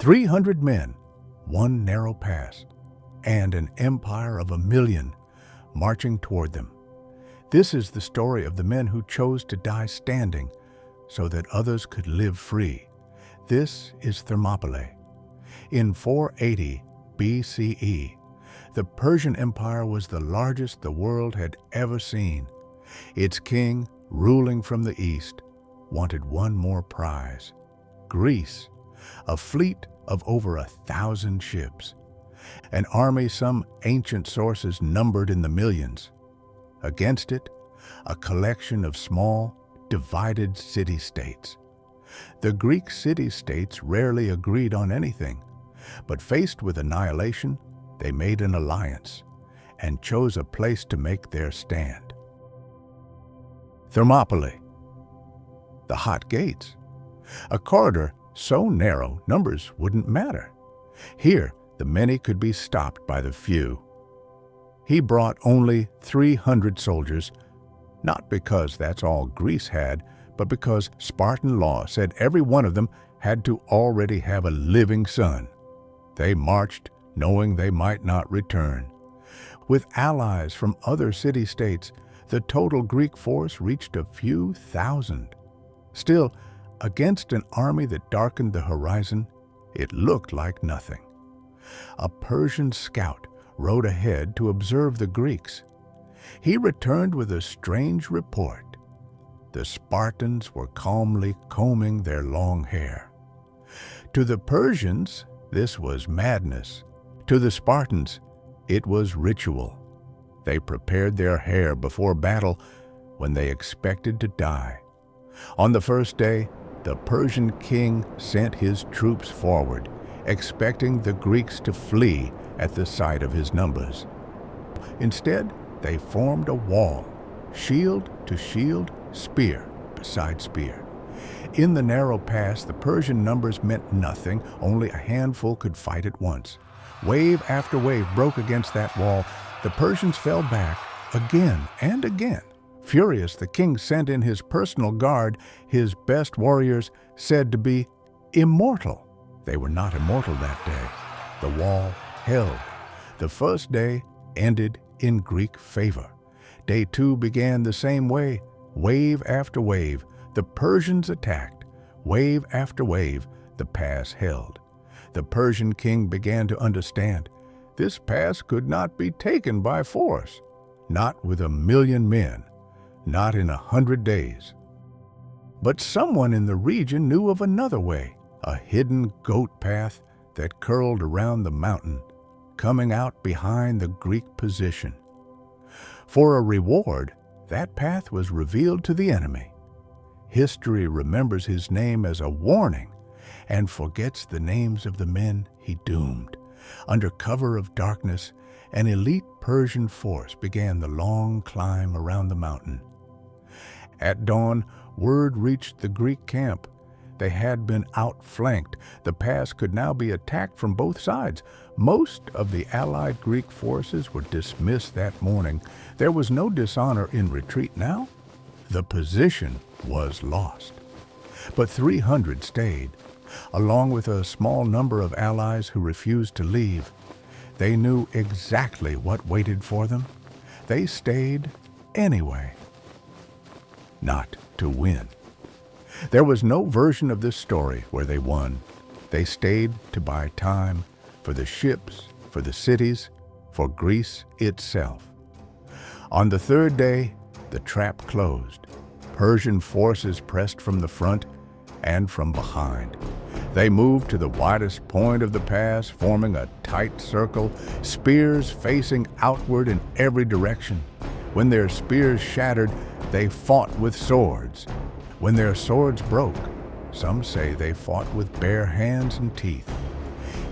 300 men, one narrow pass, and an empire of 1,000,000 marching toward them. This is the story of the men who chose to die standing so that others could live free. This is Thermopylae. In 480 BCE, the Persian Empire was the largest the world had ever seen. Its king, ruling from the east, wanted one more prize: Greece, a fleet of over 1,000 ships, an army some ancient sources numbered in the millions. Against it, a collection of small, divided city-states. The Greek city-states rarely agreed on anything, but faced with annihilation, they made an alliance and chose a place to make their stand. Thermopylae, the Hot Gates, a corridor so narrow numbers wouldn't matter. Here, the many could be stopped by the few. He brought only 300 soldiers, not because that's all Greece had, but because Spartan law said every one of them had to already have a living son. They marched knowing they might not return. With allies from other city-states, the total Greek force reached a few thousand. Still, against an army that darkened the horizon, it looked like nothing. A Persian scout rode ahead to observe the Greeks. He returned with a strange report. The Spartans were calmly combing their long hair. To the Persians, this was madness. To the Spartans, it was ritual. They prepared their hair before battle when they expected to die. On the first day, the Persian king sent his troops forward, expecting the Greeks to flee at the sight of his numbers. Instead, they formed a wall, shield to shield, spear beside spear. In the narrow pass, the Persian numbers meant nothing, only a handful could fight at once. Wave after wave broke against that wall. The Persians fell back again and again. Furious, the king sent in his personal guard, his best warriors, said to be immortal. They were not immortal that day. The wall held. The first day ended in Greek favor. Day 2 began the same way. Wave after wave, the Persians attacked. Wave after wave, the pass held. The Persian king began to understand. This pass could not be taken by force, not with 1,000,000 men, not in 100 days. But someone in the region knew of another way, a hidden goat path that curled around the mountain, coming out behind the Greek position. For a reward, that path was revealed to the enemy. History remembers his name as a warning and forgets the names of the men he doomed. Under cover of darkness, an elite Persian force began the long climb around the mountain. At dawn, word reached the Greek camp. They had been outflanked. The pass could now be attacked from both sides. Most of the allied Greek forces were dismissed that morning. There was no dishonor in retreat now. The position was lost. But 300 stayed, along with a small number of allies who refused to leave. They knew exactly what waited for them. They stayed anyway. Not to win. There was no version of this story where they won. They stayed to buy time for the ships, for the cities, for Greece itself. On the third day, the trap closed. Persian forces pressed from the front and from behind. They moved to the widest point of the pass, forming a tight circle, spears facing outward in every direction. When their spears shattered, they fought with swords. When their swords broke, some say they fought with bare hands and teeth.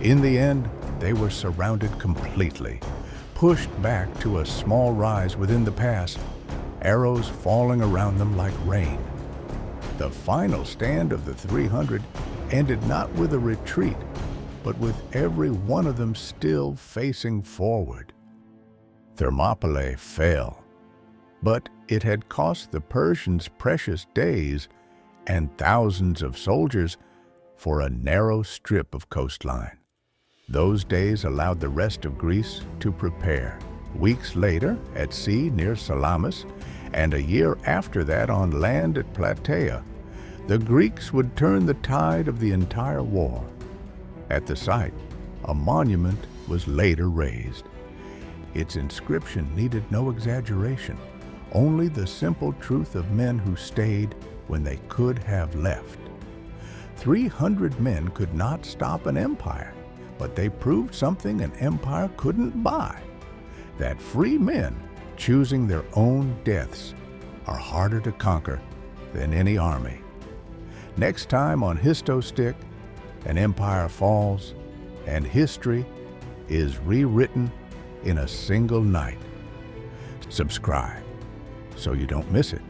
In the end, they were surrounded completely, pushed back to a small rise within the pass, arrows falling around them like rain. The final stand of the 300 ended not with a retreat, but with every one of them still facing forward. Thermopylae fell, but it had cost the Persians precious days and thousands of soldiers for a narrow strip of coastline. Those days allowed the rest of Greece to prepare. Weeks later, at sea near Salamis, and a year after that on land at Plataea, the Greeks would turn the tide of the entire war. At the site, a monument was later raised. Its inscription needed no exaggeration, only the simple truth of men who stayed when they could have left. 300 men could not stop an empire, but they proved something an empire couldn't buy: that free men choosing their own deaths are harder to conquer than any army. Next time on HistoStick, an empire falls and history is rewritten in a single night. Subscribe so you don't miss it.